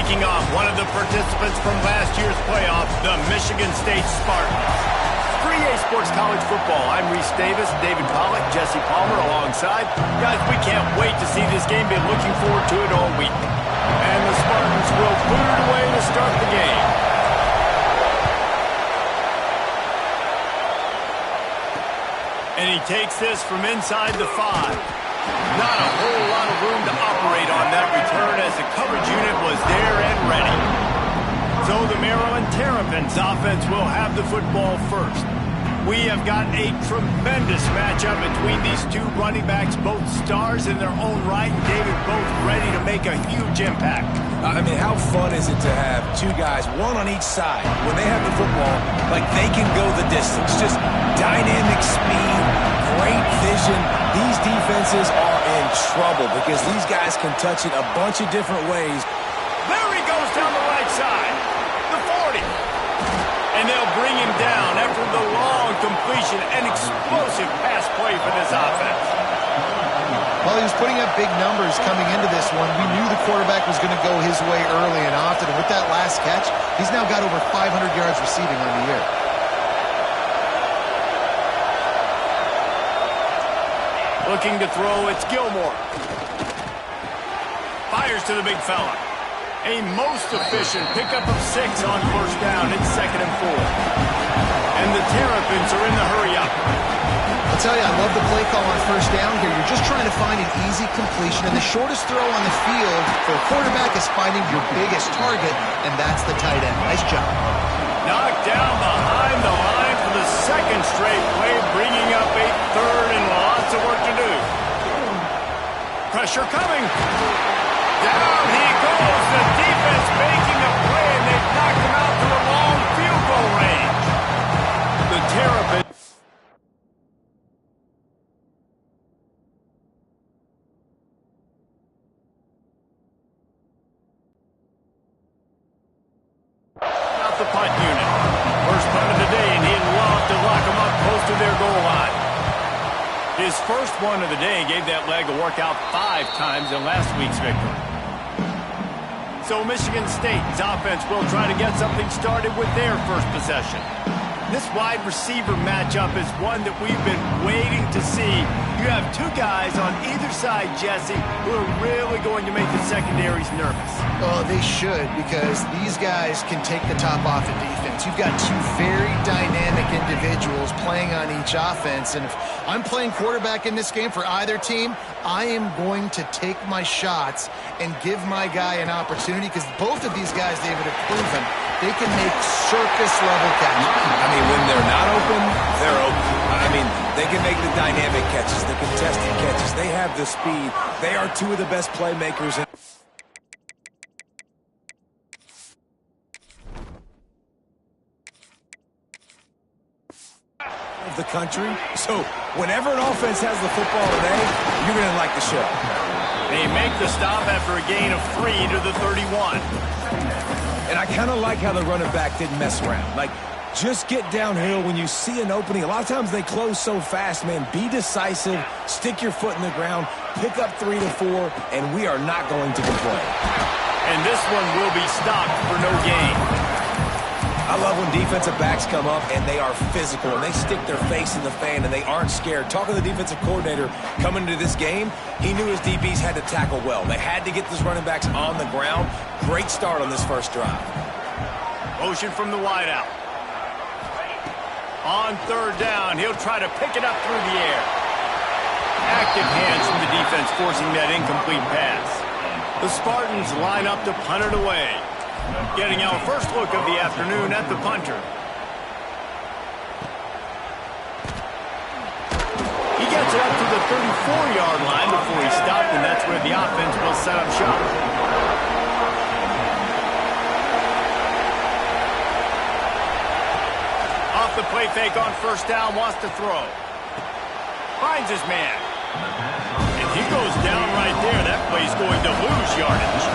Taking on one of the participants from last year's playoff, the Michigan State Spartans. 3A Sports College Football. I'm Reese Davis, David Pollack, Jesse Palmer alongside. Guys, we can't wait to see this game. Been looking forward to it all week. And the Spartans will put it away to start the game. And he takes this from inside the 5. Not a whole lot of room to operate on that return as the coverage unit was there and ready. So the Maryland Terrapins offense will have the football first. We have got a tremendous matchup between these two running backs, both stars in their own right, and David, both ready to make a huge impact. I mean, how fun is it to have two guys, one on each side, when they have the football, like they can go the distance. Just dynamic speed, great vision. These defenses are in trouble because these guys can touch it a bunch of different ways. There he goes down the right side, the 40. And they'll bring him down after the long completion. An explosive pass play for this offense. Well, he was putting up big numbers coming into this one. We knew the quarterback was going to go his way early and often. And with that last catch, he's now got over 500 yards receiving on the year. Looking to throw, it's Gilmore. Fires to the big fella. A most efficient pickup of 6 on first down. It's 2nd and 4. And the Terrapins are in the hurry-up. I'll tell you, I love the play call on first down here. You're just trying to find an easy completion, and the shortest throw on the field for a quarterback is finding your biggest target, and that's the tight end. Nice job. Knocked down behind the line for the second straight play, bringing up a 3rd and lots of work to do. Pressure coming. Down he goes. The defense making a play, and they've knocked him out to a long field goal range. The Terrapins. Out the punt unit. First punt of the day, and he'd love to lock them up close to their goal line. His first one of the day gave that leg a workout 5 times in last week's victory. So Michigan State's offense will try to get something started with their first possession. This wide receiver matchup is one that we've been waiting to see. You have two guys on either side, Jesse, who are really going to make the secondaries nervous. Oh, they should, because these guys can take the top off the defense. You've got two very dynamic individuals playing on each offense, and if I'm playing quarterback in this game for either team, I am going to take my shots and give my guy an opportunity, because both of these guys, David, have proven they can make circus-level catches. I mean, when they're not open, they're open. I mean, they can make the dynamic catches, the contested catches. They have the speed. They are two of the best playmakers in the country. So whenever an offense has the football today, you're going to like the show. They make the stop after a gain of 3 to the 31. And I kind of like how the running back didn't mess around. Like, just get downhill when you see an opening. A lot of times they close so fast, man. Be decisive, stick your foot in the ground, pick up 3 to 4, and we are not going to complain. And this one will be stopped for no gain. I love when defensive backs come up and they are physical and they stick their face in the fan and they aren't scared. Talking to the defensive coordinator coming into this game, he knew his DBs had to tackle well. They had to get these running backs on the ground. Great start on this first drive. Motion from the wideout. On 3rd down, he'll try to pick it up through the air. Active hands from the defense forcing that incomplete pass. The Spartans line up to punt it away. Getting our first look of the afternoon at the punter. He gets it up to the 34-yard line before he stopped, and that's where the offense will set up shop. Off the play fake on first down, wants to throw. Finds his man. And he goes down right there. That play's going to lose yardage.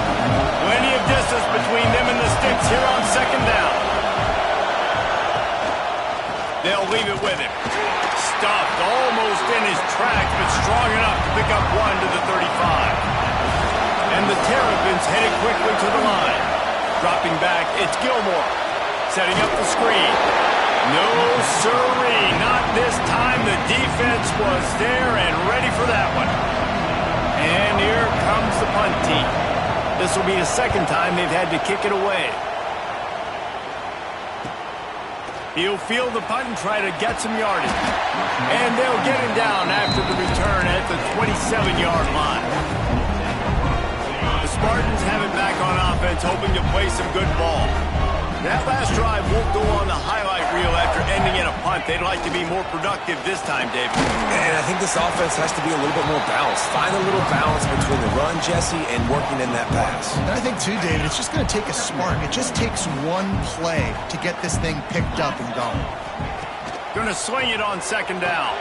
Plenty of distance between them and the sticks here on 2nd down. They'll leave it with him. Stuffed almost in his tracks, but strong enough to pick up 1 to the 35. And the Terrapins headed quickly to the line. Dropping back, it's Gilmore. Setting up the screen. No sirree, not this time. The defense was there and ready for that one. And here comes the punt team. This will be the second time they've had to kick it away. He'll field the punt and try to get some yardage. And they'll get him down after the return at the 27-yard line. The Spartans have it back on offense, hoping to play some good ball. That last drive won't go on the highlight reel after ending in a punt. They'd like to be more productive this time, David. And I think this offense has to be a little bit more balanced. Find a little balance between the run, Jesse, and working in that pass. And I think, too, David, it's just going to take a spark. It just takes one play to get this thing picked up and going. Going to swing it on second down.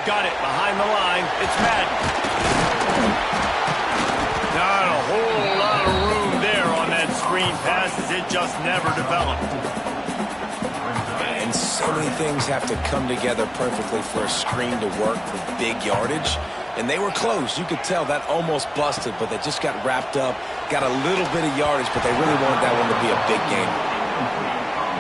Got it behind the line. It's Madden. Not a whole lot of room there on that screen pass as it just never developed. And so many things have to come together perfectly for a screen to work with big yardage. And they were close. You could tell that almost busted, but they just got wrapped up, got a little bit of yardage, but they really wanted that one to be a big game.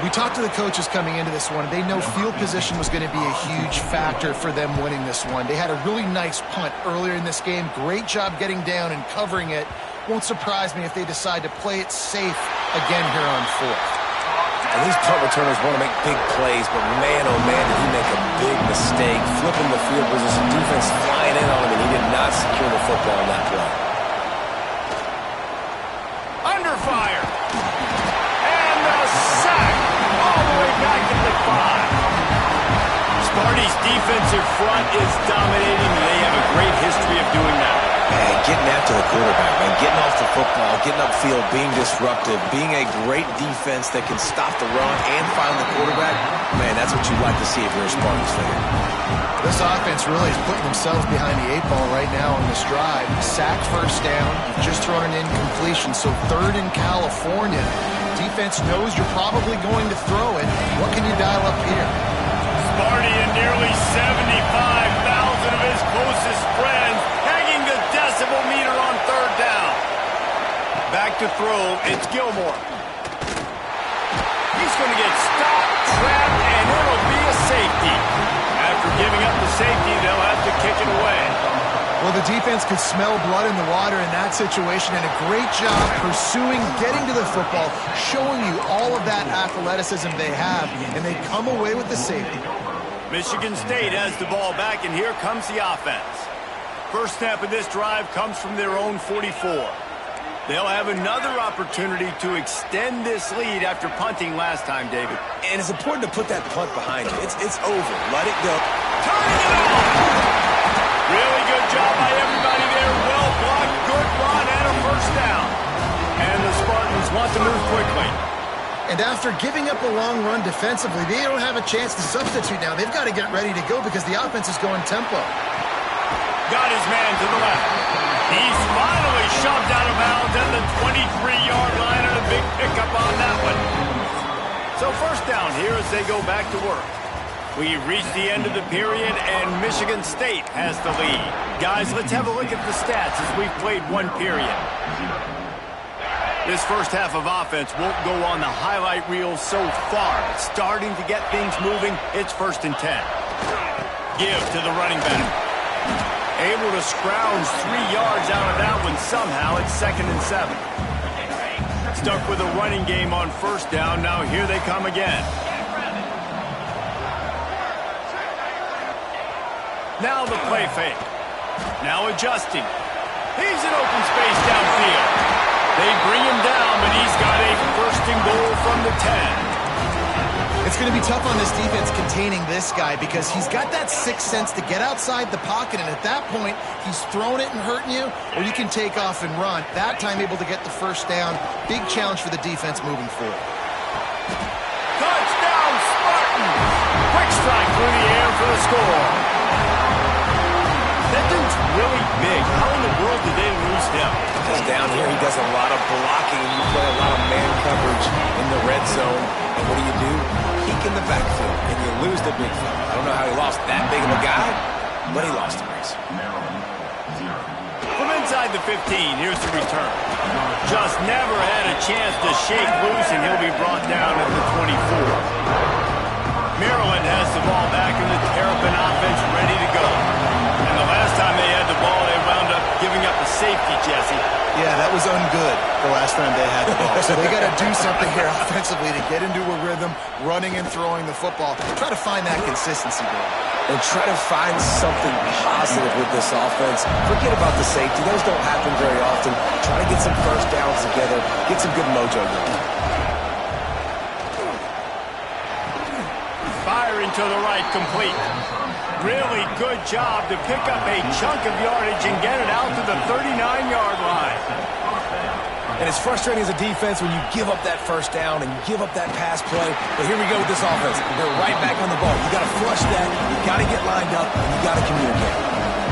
We talked to the coaches coming into this one. They know field position was going to be a huge factor for them winning this one. They had a really nice punt earlier in this game. Great job getting down and covering it. Won't surprise me if they decide to play it safe again here on fourth. And these punt returners want to make big plays, but man, oh man, did he make a big mistake. Flipping the field position, defense flying in on him, and he did not secure the football on that play. Under fire. And the sack all the way back to the 5. Sparty's defensive front is dominating. They have a great history of doing that. And getting after the quarterback, man, getting off the football, getting upfield, being disruptive, being a great defense that can stop the run and find the quarterback, man, that's what you'd like to see if you're a Spartans fan. This offense really is putting themselves behind the 8 ball right now on this drive. Sacked first down, just thrown an incompletion, so third in California. Defense knows you're probably going to throw it. What can you dial up here? Sparty and nearly 75,000 of his closest friends hanging the decibel meter on third down. Back to throw, it's Gilmore. He's going to get stopped, trapped, and it'll be a safety. After giving up the safety, they'll have to kick it away. Well, the defense could smell blood in the water in that situation, and a great job pursuing, getting to the football, showing you all of that athleticism they have, and they come away with the safety. Michigan State has the ball back, and here comes the offense. First snap of this drive comes from their own 44. They'll have another opportunity to extend this lead after punting last time, David. And it's important to put that punt behind you. It's over. Let it go. Turning it off! Really good job by everybody there. Well blocked, good run, and a first down. And the Spartans want to move quickly. And after giving up a long run defensively, they don't have a chance to substitute now. They've got to get ready to go because the offense is going tempo. Got his man to the left. He's finally shoved out of bounds at the 23-yard line, and a big pickup on that one. So first down here as they go back to work. We've reached the end of the period, and Michigan State has the lead. Guys, let's have a look at the stats as we've played one period. This first half of offense won't go on the highlight reel so far. It's starting to get things moving. It's 1st and 10. Give to the running back. Able to scrounge 3 yards out of that one somehow. It's 2nd and 7. Stuck with a running game on first down. Now here they come again. Now the play fake. Now adjusting. He's in open space downfield. They bring him down, but he's got a 1st and goal from the 10. It's going to be tough on this defense containing this guy because he's got that sixth sense to get outside the pocket, and at that point, he's throwing it and hurting you, or you can take off and run. That time able to get the first down. Big challenge for the defense moving forward. Touchdown, Spartans! Quick strike through the air for the score. That dude's really big. How in the world did they lose him? Because down here, he does a lot of blocking. You play a lot of man coverage in the red zone. And what do? Peek in the backfield, and you lose the big fella. I don't know how he lost that big of a guy, but he lost the race. From Inside the 15, here's the return. Just never had a chance to shake loose, and he'll be brought down at the 24. Maryland has the ball back, and the Terrapin offense ready to go. And the last time they had the ball, they wound up giving up a safety, Jesse. Yeah, that was ungood the last time they had the ball. So they got to do something here offensively to get into a rhythm, running and throwing the football. Try to find that consistency there. And try to find something positive with this offense. Forget about the safety. Those don't happen very often. Try to get some first downs together. Get some good mojo going. Firing to the right, complete. Really good job to pick up a chunk of yardage and get it out to the 39-yard line. And it's frustrating as a defense when you give up that first down and you give up that pass play. But here we go with this offense. They're right back on the ball. You got to flush that. You got to get lined up. And you got to communicate.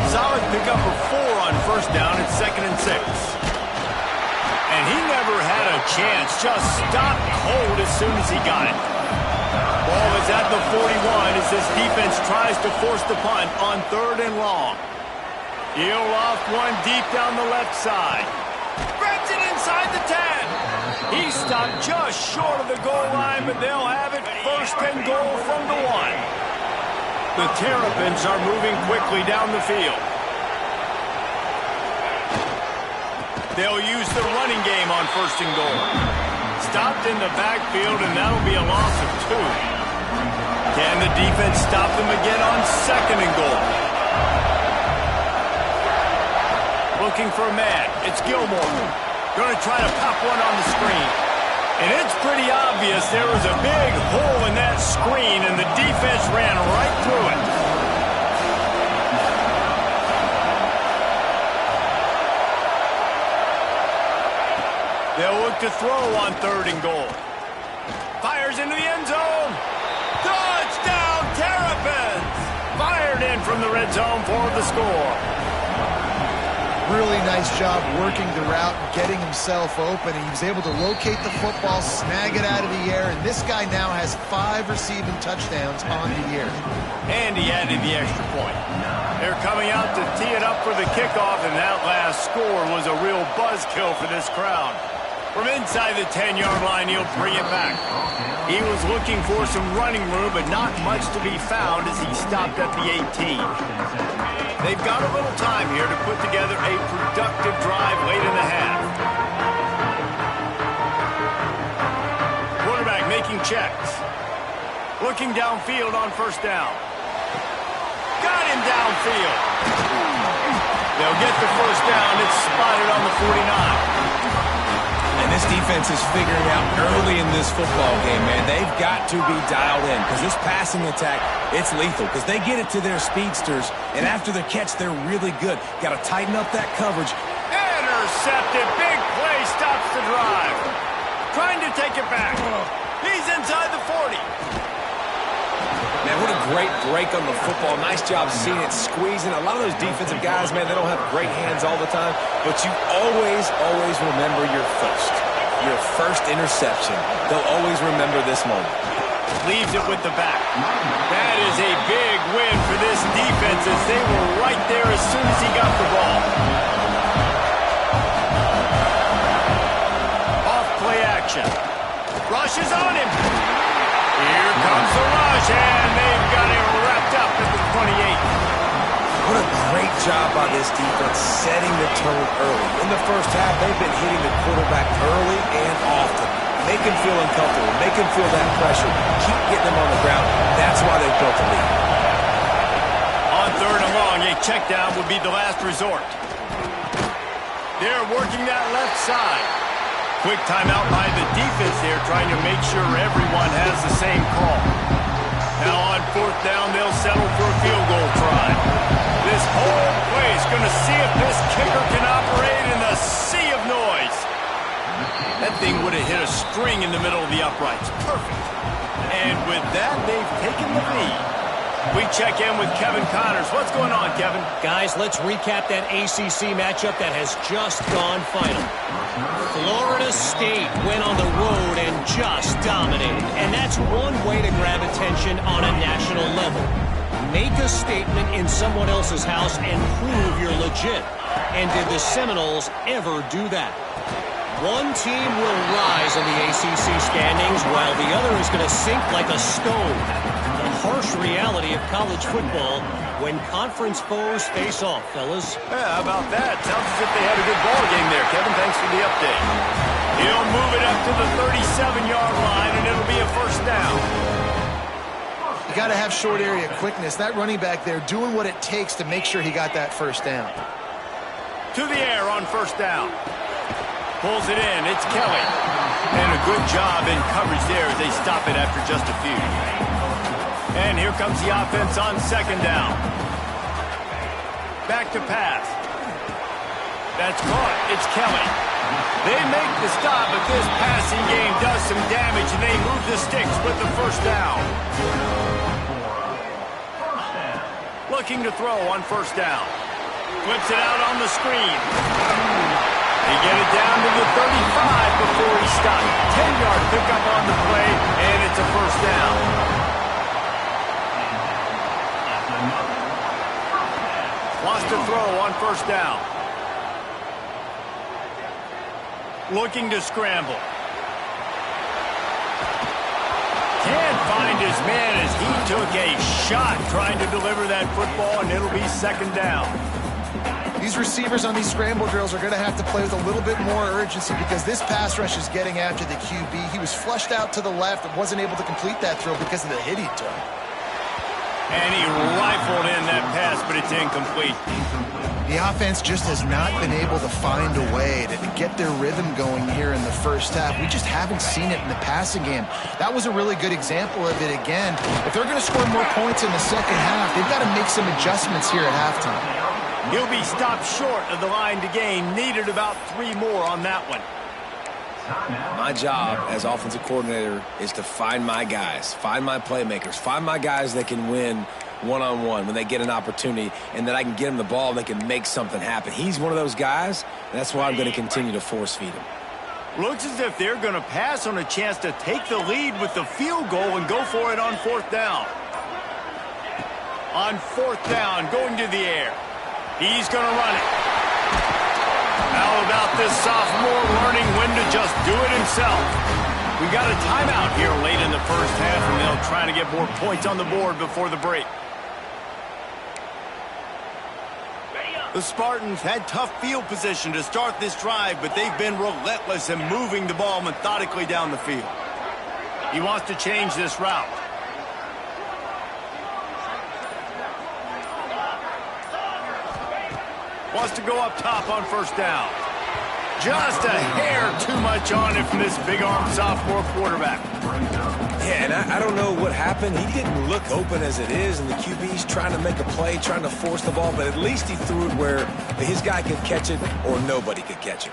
Solid pickup of 4 on first down. It's 2nd and 6. And he never had a chance. Just stopped cold as soon as he got it. Ball is at the 41 as this defense tries to force the punt on 3rd and long. He'll off one deep down the left side. Grabs it inside the 10. He stopped just short of the goal line, but they'll have it 1st and goal from the 1. The Terrapins are moving quickly down the field. They'll use the running game on 1st and goal. Stopped in the backfield, and that'll be a loss of 2. Can the defense stop them again on 2nd and goal? Looking for a man. It's Gilmore. Going to try to pop one on the screen. And it's pretty obvious there was a big hole in that screen, and the defense ran right through it. They'll look to throw on 3rd and goal. Fires into the end zone. Touchdown, Terrapins! Fired in from the red zone for the score. Really nice job working the route, getting himself open. He was able to locate the football, snag it out of the air, and this guy now has 5 receiving touchdowns on the year. And he added the extra point. They're coming out to tee it up for the kickoff, and that last score was a real buzzkill for this crowd. From inside the 10-yard line, he'll bring it back. He was looking for some running room, but not much to be found as he stopped at the 18. They've got a little time here to put together a productive drive late in the half. Quarterback making checks. Looking downfield on 1st down. Got him downfield. They'll get the 1st down. It's spotted on the 49. And this defense is figuring out early in this football game, man. They've got to be dialed in because this passing attack, it's lethal because they get it to their speedsters, and after the catch, they're really good. Got to tighten up that coverage. Intercepted. Big play stops the drive. Trying to take it back. He's inside the 40. Man, what a great break on the football. Nice job seeing it squeezing. A lot of those defensive guys, man, they don't have great hands all the time, but you always remember your first interception. They'll always remember this moment. Leaves it with the back. That is a big win for this defense as they were right there as soon as he got the ball. Off play action. Rush is on him. Here comes the rush, and they've got him wrapped up at the 28. What a great job by this defense setting the tone early. In the first half, they've been hitting the quarterback early and often. Make him feel uncomfortable. Make him feel that pressure. Keep getting him on the ground. That's why they've built the lead. On 3rd and long, a check down would be the last resort. They're working that left side. Quick timeout by the defense there, trying to make sure everyone has the same call. Now on 4th down, they'll settle for a field goal try. This whole place going to see if this kicker can operate in the sea of noise. That thing would have hit a string in the middle of the uprights. Perfect. And with that, they've taken the lead. We check in with Kevin Connors. What's going on, Kevin? Guys, let's recap that ACC matchup that has just gone final. Florida State went on the road and just dominated. And that's one way to grab attention on a national level. Make a statement in someone else's house and prove you're legit. And did the Seminoles ever do that? One team will rise in the ACC standings while the other is going to sink like a stone. The harsh reality of college football when conference foes face off, fellas. Yeah, how about that? Sounds as if they had a good ball game there, Kevin. Thanks for the update. He'll move it up to the 37-yard line, and it'll be a first down. You got to have short area quickness. That running back there doing what it takes to make sure he got that first down. To the air on first down. Pulls it in. It's Kelly. And a good job in coverage there as they stop it after just a few. And here comes the offense on second down. Back to pass. That's caught. It's Kelly. They make the stop, but this passing game does some damage, and they move the sticks with the first down. Looking to throw on first down. Flips it out on the screen. They get it down to the 35 before he stopped. 10-yard pickup on the play, and it's a first down. Wants to throw on first down. Looking to scramble. Can't find his man as he took a shot trying to deliver that football, and it'll be second down. These receivers on these scramble drills are going to have to play with a little bit more urgency because this pass rush is getting after the QB. He was flushed out to the left and wasn't able to complete that throw because of the hit he took. And he rifled in that pass, but it's incomplete. The offense just has not been able to find a way to get their rhythm going here in the first half. We just haven't seen it in the passing game. That was a really good example of it again. If they're going to score more points in the second half, they've got to make some adjustments here at halftime. He'll be stopped short of the line to gain. Needed about 3 more on that one. My job as offensive coordinator is to find my guys, find my playmakers, find my guys that can win one-on-one when they get an opportunity, and that I can get them the ball and they can make something happen. He's one of those guys, and that's why I'm going to continue to force feed him. Looks as if they're going to pass on a chance to take the lead with the field goal and go for it on fourth down. On fourth down, going to the air. He's going to run it. How about this sophomore learning when to just do it himself? We got a timeout here late in the first half, and they'll try to get more points on the board before the break. The Spartans had tough field position to start this drive, but they've been relentless in moving the ball methodically down the field. He wants to change this route. Wants to go up top on first down. Just a hair too much on it from this big-armed sophomore quarterback. Yeah, and I don't know what happened. He didn't look open as it is, and the QB's trying to make a play, trying to force the ball, but at least he threw it where his guy could catch it or nobody could catch it.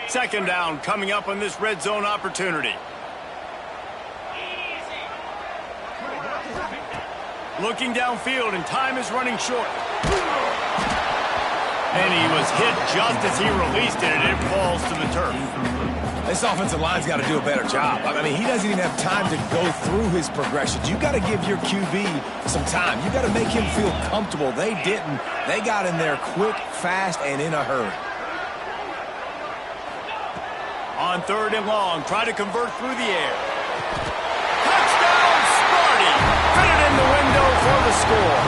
Second down coming up on this red zone opportunity. Looking downfield, and time is running short. And he was hit just as he released it, and it falls to the turf. This offensive line's got to do a better job. I mean, he doesn't even have time to go through his progressions. You got to give your QB some time. You got to make him feel comfortable. They didn't. They got in there quick, fast, and in a hurry. On third and long, try to convert through the air. Touchdown, Sparty! Fit it in the window for the score.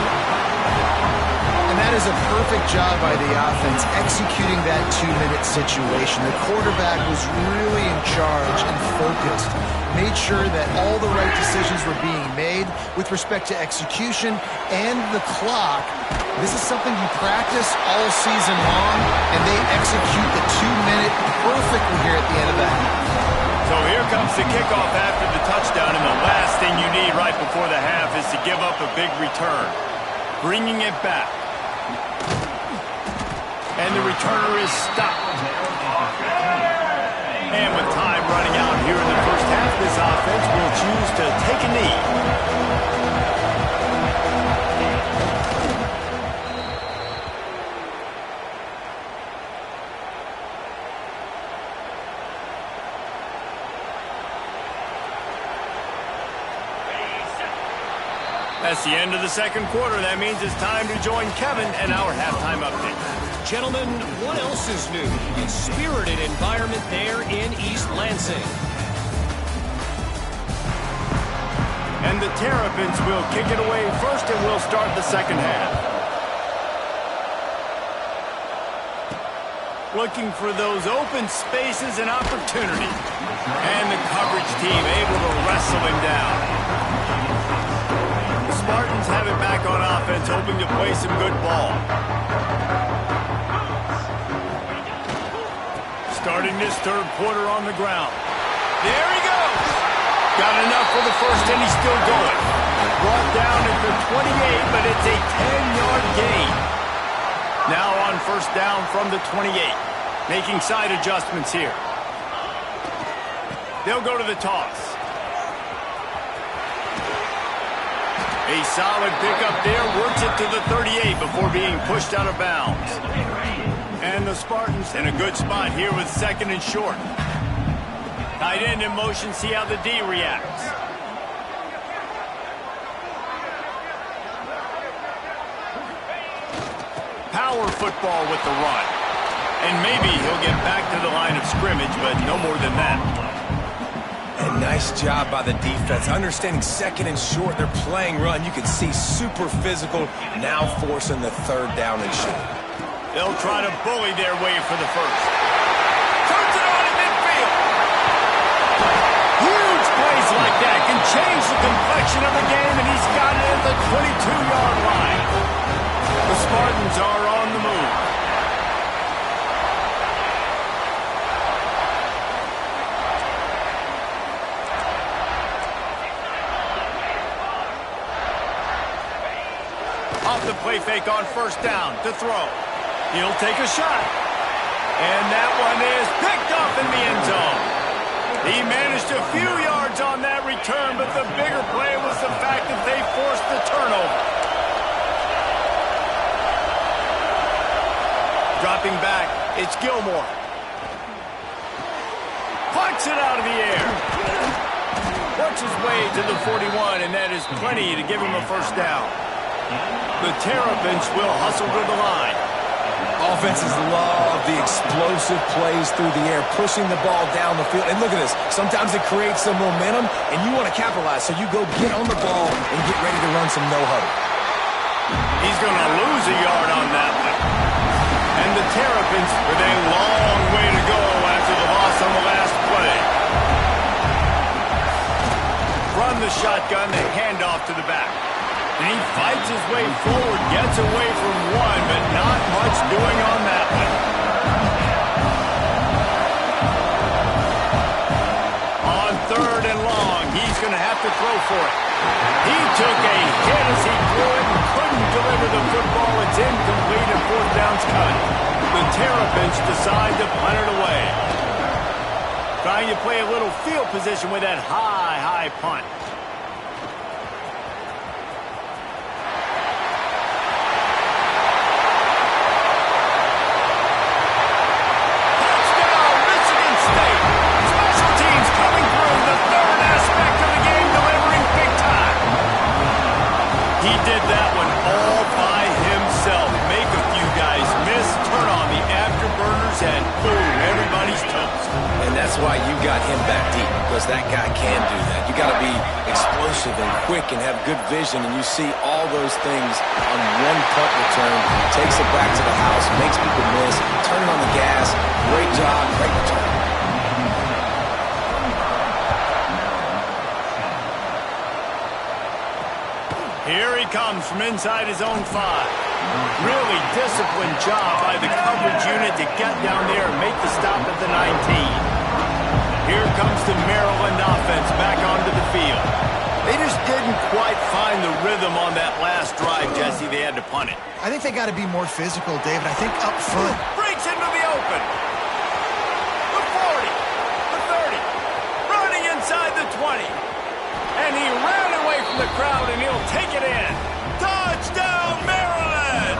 And that is a perfect job by the offense executing that 2-minute situation. The quarterback was really in charge and focused. Made sure that all the right decisions were being made with respect to execution and the clock. This is something you practice all season long, and they execute the 2-minute perfectly here at the end of the half. So here comes the kickoff after the touchdown, and the last thing you need right before the half is to give up a big return. Bringing it back. And the returner is stopped. And with time running out here in the first half, this offense will choose to take a knee. That's the end of the second quarter. That means it's time to join Kevin and our halftime update. Gentlemen, what else is new? The spirited environment there in East Lansing. And the Terrapins will kick it away first, and we'll start the second half. Looking for those open spaces and opportunities. And the coverage team able to wrestle him down. The Spartans have it back on offense, hoping to play some good ball. Starting this third quarter on the ground. There he goes. Got enough for the first, and he's still going. Brought down at the 28, but it's a 10-yard gain. Now on first down from the 28. Making side adjustments here. They'll go to the toss. A solid pickup there. Works it to the 38 before being pushed out of bounds. And the Spartans in a good spot here with second and short. Tight end in motion, see how the D reacts. Power football with the run. And maybe he'll get back to the line of scrimmage, but no more than that. And nice job by the defense. Understanding second and short, they're playing run. You can see super physical, now forcing the third down and short. They'll try to bully their way for the first. Turns it on in midfield. Huge plays like that can change the complexion of the game, and he's got it at the 22-yard line. The Spartans are on the move. Off the play fake on first down to throw. He'll take a shot. And that one is picked off in the end zone. He managed a few yards on that return, but the bigger play was the fact that they forced the turnover. Dropping back, it's Gilmore. Plucks it out of the air. Works his way to the 41, and that is plenty to give him a first down. The Terrapins will hustle to the line. Offenses love the explosive plays through the air, pushing the ball down the field. And look at this. Sometimes it creates some momentum, and you want to capitalize. So you go get on the ball and get ready to run some no-huddle. He's going to lose a yard on that one. And the Terrapins with a long way to go after the loss on the last play. From the shotgun, the handoff to the back. And he fights his way forward, gets away from one, but not much doing on that one. On third and long, he's going to have to throw for it. He took a hit as he threw it and couldn't deliver the football. It's incomplete and fourth down's cut. The Terrapins decide to punt it away. Trying to play a little field position with that high punt. He did that one all by himself. Make a few guys miss, turn on the afterburners, and boom, everybody's toast. And that's why you got him back deep, because that guy can do that. You got to be explosive and quick and have good vision, and you see all those things on one punt return. Takes it back to the house, makes people miss, turning on the gas. Great job, great return. Here he comes from inside his own 5. Really disciplined job by the coverage unit to get down there and make the stop at the 19. Here comes the Maryland offense back onto the field. They just didn't quite find the rhythm on that last drive, Jesse. They had to punt it. I think they got to be more physical, David. I think up front. Breaks into the open. The 40. The 30. Running inside the 20. And he ran away from the crowd, and he'll take it in. Touchdown, Maryland!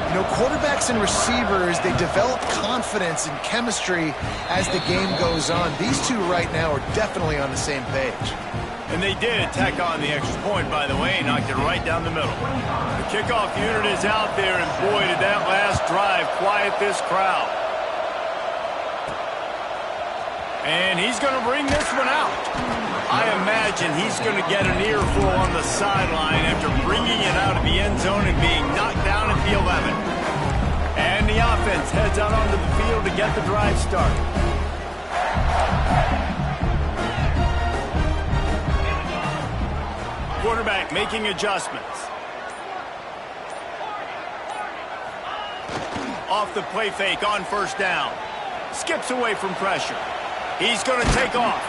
You know, quarterbacks and receivers, they develop confidence and chemistry as the game goes on. These two right now are definitely on the same page. And they did tack on the extra point, by the way, knocked it right down the middle. The kickoff unit is out there, and boy, did that last drive quiet this crowd. And he's going to bring this one out. I imagine he's going to get an earful on the sideline after bringing it out of the end zone and being knocked down at the 11. And the offense heads out onto the field to get the drive started. Quarterback making adjustments. Off the play fake on first down. Skips away from pressure. He's going to take off.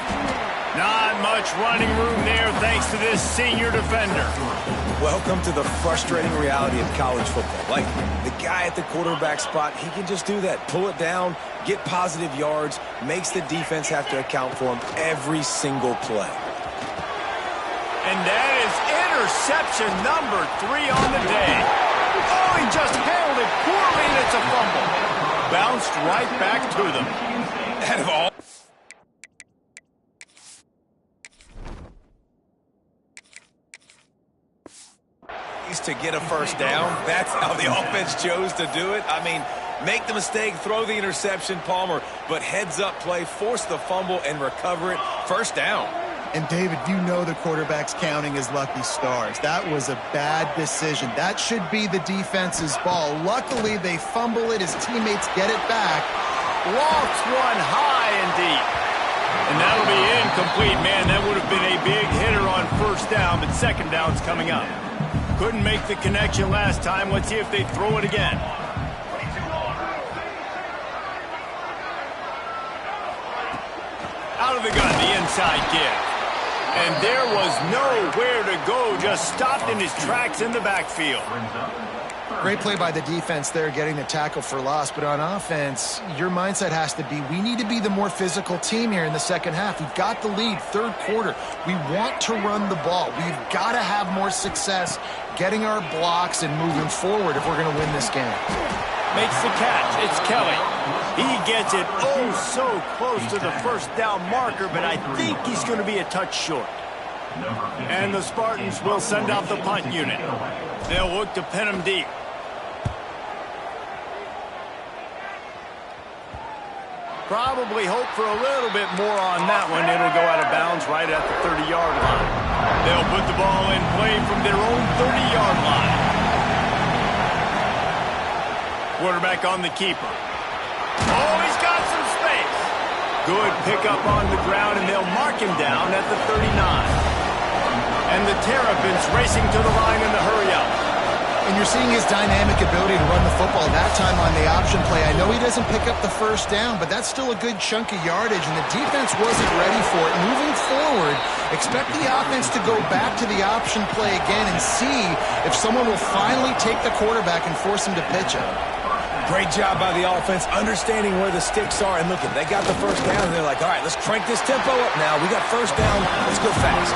Not much running room there thanks to this senior defender. Welcome to the frustrating reality of college football. Like, the guy at the quarterback spot, he can just do that. Pull it down, get positive yards, makes the defense have to account for him every single play. And that is interception number 3 on the day. Oh, he just handled it poorly, and it's a fumble. Bounced right back to them. Out of all... to get a first down. That's how the offense chose to do it. I mean, make the mistake, throw the interception, Palmer, but heads-up play, force the fumble, and recover it. First down. And, David, you know the quarterback's counting his lucky stars. That was a bad decision. That should be the defense's ball. Luckily, they fumble it. His teammates get it back. Lofts one high and deep. And that'll be incomplete. Man, that would have been a big hitter on first down, but second down's coming up. Couldn't make the connection last time. Let's see if they throw it again. Out of the gun, the inside give. And there was nowhere to go. Just stopped in his tracks in the backfield. Great play by the defense there, getting the tackle for loss. But on offense, your mindset has to be, we need to be the more physical team here in the second half. We've got the lead, third quarter. We want to run the ball. We've got to have more success getting our blocks and moving forward if we're going to win this game. Makes the catch. It's Kelly. He gets it oh so close to the first down marker, but I think he's going to be a touch short. And the Spartans will send out the punt unit. They'll look to pin him deep. Probably hope for a little bit more on that one. It'll go out of bounds right at the 30-yard line. They'll put the ball in play from their own 30-yard line. Quarterback on the keeper. Oh, he's got some space. Good pickup on the ground, and they'll mark him down at the 39. And the Terrapins racing to the line in the hurry-up. And you're seeing his dynamic ability to run the football, that time on the option play. I know he doesn't pick up the first down, but that's still a good chunk of yardage, and the defense wasn't ready for it. Moving forward, expect the offense to go back to the option play again and see if someone will finally take the quarterback and force him to pitch it. Great job by the offense, understanding where the sticks are. And look, they got the first down, and they're like, all right, let's crank this tempo up now. We got first down. Let's go fast.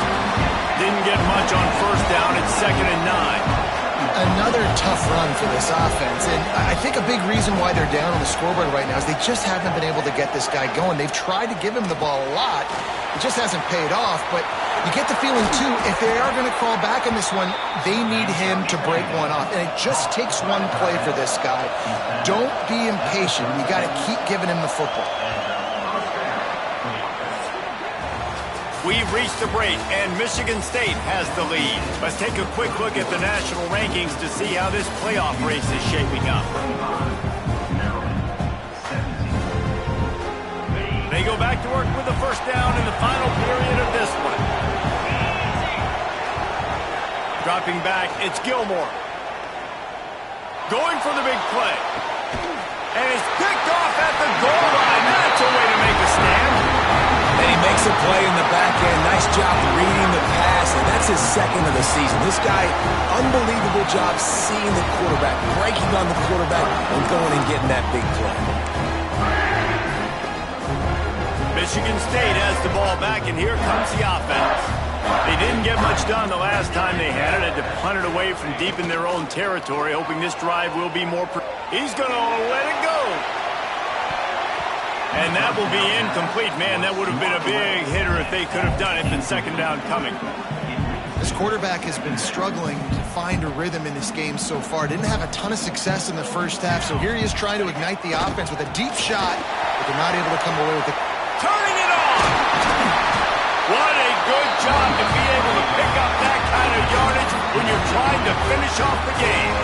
Didn't get much on first down. It's 2nd and 9. Another tough run for this offense, and I think a big reason why they're down on the scoreboard right now is they just haven't been able to get this guy going. They've tried to give him the ball a lot. It just hasn't paid off, but you get the feeling, too, if they are going to crawl back in this one, they need him to break one off, and it just takes one play for this guy. Don't be impatient. You got to keep giving him the football. We've reached the break, and Michigan State has the lead. Let's take a quick look at the national rankings to see how this playoff race is shaping up. They go back to work with the first down in the final period of this one. Dropping back, it's Gilmore. Going for the big play. And it's picked off at the goal line. That's a way to make a stand. And he makes a play in the back end. Nice job reading the pass, and that's his second of the season. This guy, unbelievable job seeing the quarterback, breaking on the quarterback, and going and getting that big play. Michigan State has the ball back, and here comes the offense. They didn't get much done the last time they had it. Had to punt it away from deep in their own territory, hoping this drive will be more... He's going to let it go. And that will be incomplete. Man, that would have been a big hitter if they could have done it. And second down coming. This quarterback has been struggling to find a rhythm in this game so far. Didn't have a ton of success in the first half, so here he is trying to ignite the offense with a deep shot, but they're not able to come away with it. Turning it on! What a good job to be able to pick up that kind of yardage when you're trying to finish off the game.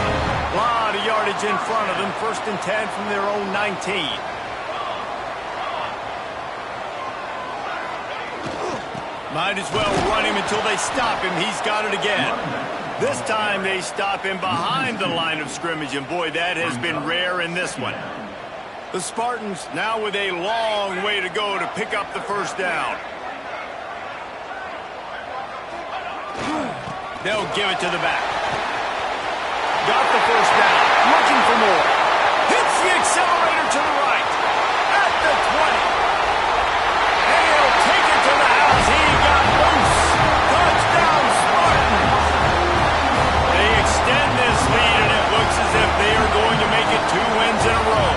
A lot of yardage in front of them. 1st and 10 from their own 19. Might as well run him until they stop him. He's got it again. This time they stop him behind the line of scrimmage, and boy, that has been rare in this one. The Spartans now with a long way to go to pick up the first down. They'll give it to the back. Got the first down. Looking for more. Hits the accelerator to the right. At the 20. And he'll take it to the house. He got loose. Touchdown, Spartans. They extend this lead, and it looks as if they are going to make it 2 wins in a row.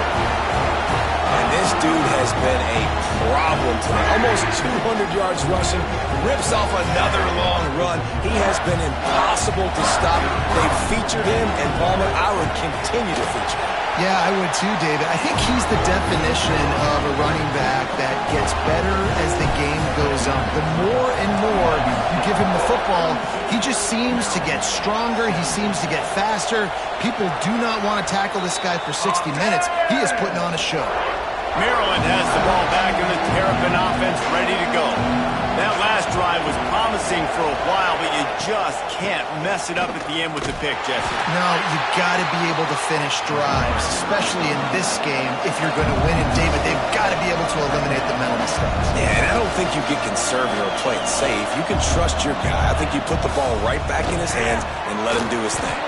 And this dude has been a problem today. Almost 200 yards rushing. Rips off another long run. He has been impossible to stop. They've featured him, and Palmer, I would continue to feature him. Yeah, I would too, David. I think he's the definition of a running back that gets better as the game goes on. The more and more you give him the football, he just seems to get stronger. He seems to get faster. People do not want to tackle this guy for 60 minutes. He is putting on a show. Maryland has the ball back in the Terrapin offense ready to go. That last drive was promising for a while, but you just can't mess it up at the end with the pick, Jesse. No, you got to be able to finish drives, especially in this game if you're going to win. And David, they've got to be able to eliminate the mental mistakes. Yeah, and I don't think you get conservative or play it safe. You can trust your guy. I think you put the ball right back in his hands and let him do his thing.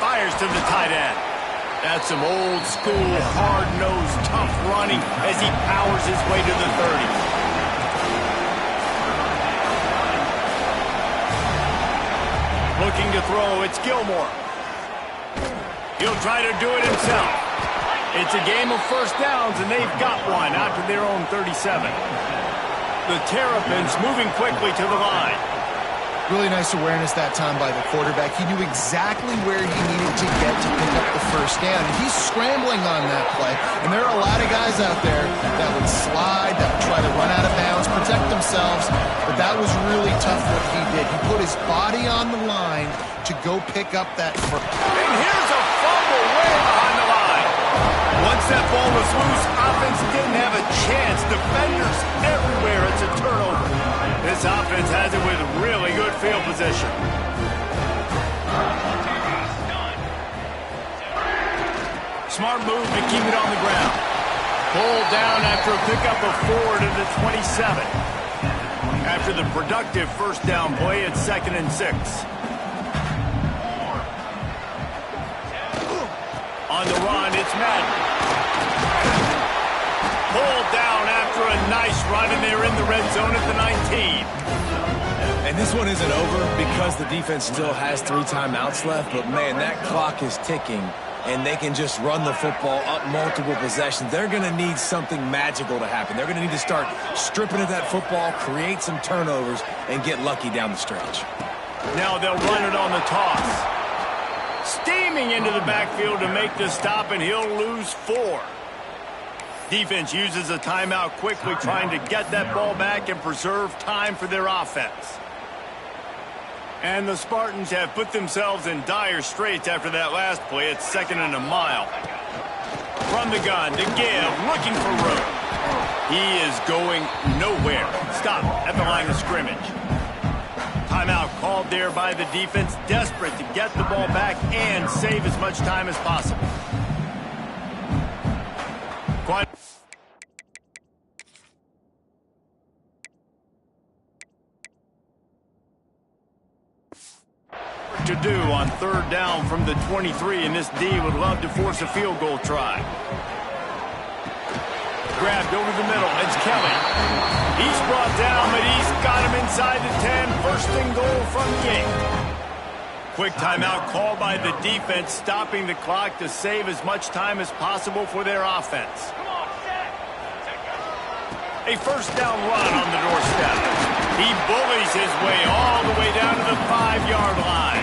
Fires to the tight end. That's some old-school, hard-nosed, tough running as he powers his way to the 30. Looking to throw, it's Gilmore. He'll try to do it himself. It's a game of first downs, and they've got one out to their own 37. The Terrapins moving quickly to the line. Really nice awareness that time by the quarterback. He knew exactly where he needed to get to pick up the first down. And he's scrambling on that play. And there are a lot of guys out there that would slide, that would try to run out of bounds, protect themselves. But that was really tough what he did. He put his body on the line to go pick up that first. And here's a fumble way behind the line. Once that ball was loose, offense didn't have a chance. Defenders everywhere. It's a turnover. This offense has it with really good field position. Smart move to keep it on the ground. Pulled down after a pickup of 4 to the 27. After the productive first down play, it's 2nd and 6. On the run, it's Madden. Pulled down after a nice run, and they're in the red zone at the 19. And this one isn't over because the defense still has 3 timeouts left, but man, that clock is ticking, and they can just run the football up multiple possessions. They're going to need something magical to happen. They're going to need to start stripping at that football, create some turnovers, and get lucky down the stretch. Now they'll run it on the toss. Steaming into the backfield to make the stop, and he'll lose 4. Defense uses a timeout quickly, trying to get that ball back and preserve time for their offense. And the Spartans have put themselves in dire straits after that last play. It's 2nd and a mile. From the gun to give, looking for room. He is going nowhere. Stop at the line of scrimmage. Timeout called there by the defense, desperate to get the ball back and save as much time as possible. Quite to do on 3rd down from the 23, and this D would love to force a field goal try. Grabbed over the middle. It's Kelly. He's brought down, but he's got him inside the 10. 1st and goal from the 8. Quick timeout called by the defense, stopping the clock to save as much time as possible for their offense. A first down run on the doorstep. He bullies his way all the way down to the 5-yard line.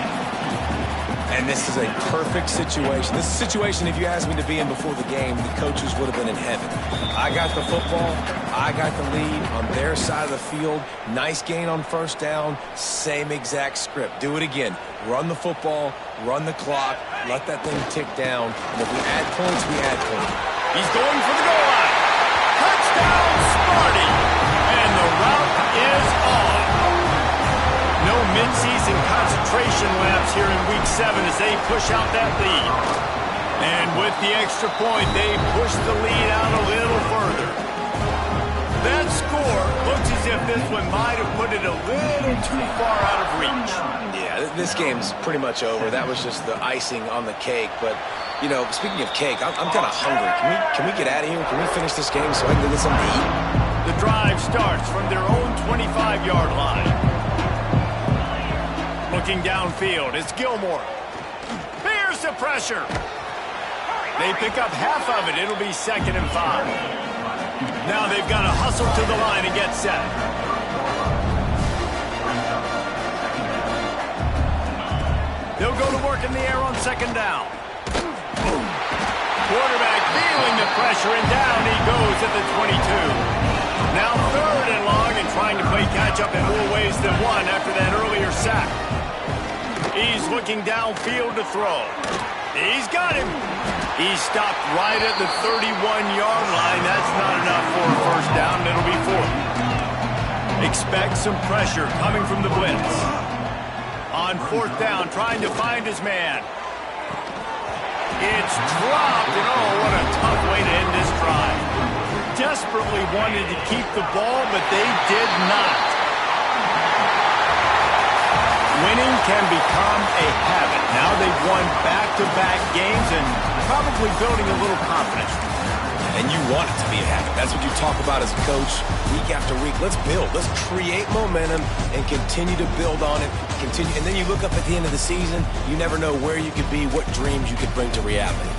And this is a perfect situation. This is a situation, if you asked me to be in before the game, the coaches would have been in heaven. I got the football. I got the lead on their side of the field. Nice gain on first down. Same exact script. Do it again. Run the football. Run the clock. Let that thing tick down. And if we add points, we add points. He's going for the goal line. Touchdown, Smarty. And the route is on. No midseason concentration laps here in Week 7 as they push out that lead. And with the extra point, they push the lead out a little further. That score looks as if this one might have put it a little too far out of reach. Yeah, this game's pretty much over. That was just the icing on the cake. But, you know, speaking of cake, I'm kind of hungry. Can we get out of here? Can we finish this game so I can go get something to eat? The drive starts from their own 25-yard line. Looking downfield, it's Gilmore. Here's the pressure. They pick up half of it. It'll be 2nd and 5. Now they've got to hustle to the line and get set. They'll go to work in the air on 2nd down. Quarterback feeling the pressure, and down he goes at the 22. Now 3rd and long, and trying to play catch-up in more ways than one after that earlier sack. He's looking downfield to throw. He's got him. He's stopped right at the 31-yard line. That's not enough for a first down, and it'll be 4th. Expect some pressure coming from the blitz. On 4th down, trying to find his man. It's dropped, and oh, what a tough way to end this drive. Desperately wanted to keep the ball, but they did not. Winning can become a habit. Now they've won back-to-back games and probably building a little confidence. And you want it to be a habit. That's what you talk about as a coach week after week. Let's build. Let's create momentum and continue to build on it. And then you look up at the end of the season, you never know where you could be, what dreams you could bring to reality.